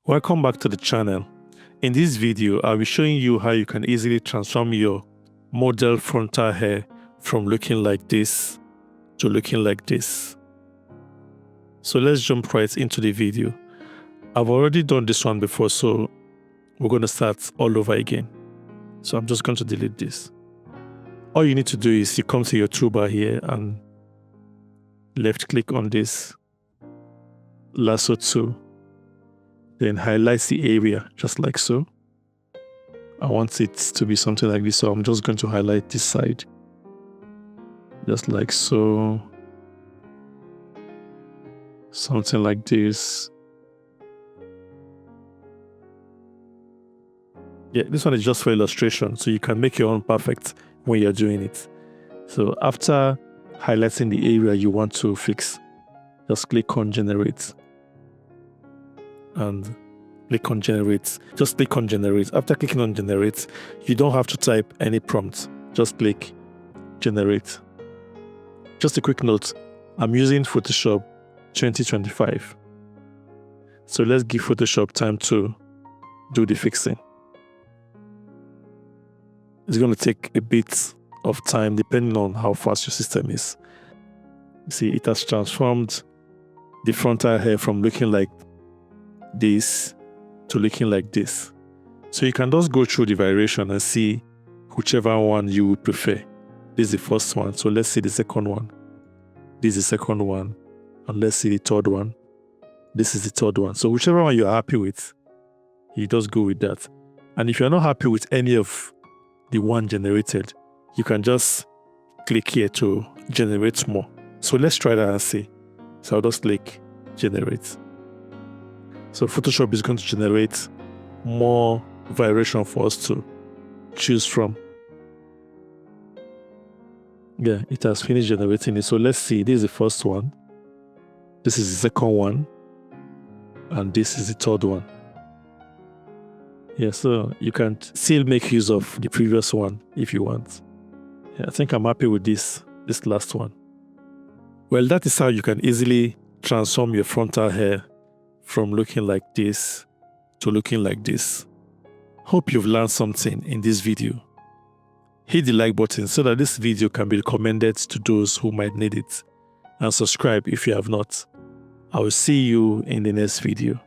Welcome back to the channel. In this video, I'll be showing you how you can easily transform your model frontal hair from looking like this to looking like this. So let's jump right into the video. I've already done this one before, so we're going to start all over again. So I'm just going to delete this. All you need to do is you come to your toolbar here and left click on this lasso tool. Then highlight the area just like so. I want it to be something like this, so I'm just going to highlight this side just like so. Something like this. Yeah, this one is just for illustration, so you can make your own perfect when you're doing it. So after highlighting the area you want to fix, just click on generate and click on generate. Just click on generate. After clicking on generate, you don't have to type any prompt. Just click generate. Just a quick note, I'm using Photoshop 2025. So let's give Photoshop time to do the fixing. It's going to take a bit of time depending on how fast your system is. See, it has transformed the frontal hair from looking like this to looking like this. So you can just go through the variation and see whichever one you would prefer. This is the first one, so let's see the second one. This is the second one, and let's see the third one. This is the third one. So whichever one you're happy with, you just go with that. And if you're not happy with any of the one generated, you can just click here to generate more. So let's try that and see. So I'll just click generate. So Photoshop is going to generate more variation for us to choose from. Yeah, it has finished generating it. So let's see, this is the first one. This is the second one. And this is the third one. Yeah, so you can still make use of the previous one if you want. Yeah, I think I'm happy with this last one. Well, that is how you can easily transform your frontal hair from looking like this to looking like this. Hope you've learned something in this video. Hit the like button so that this video can be recommended to those who might need it. And subscribe if you have not. I will see you in the next video.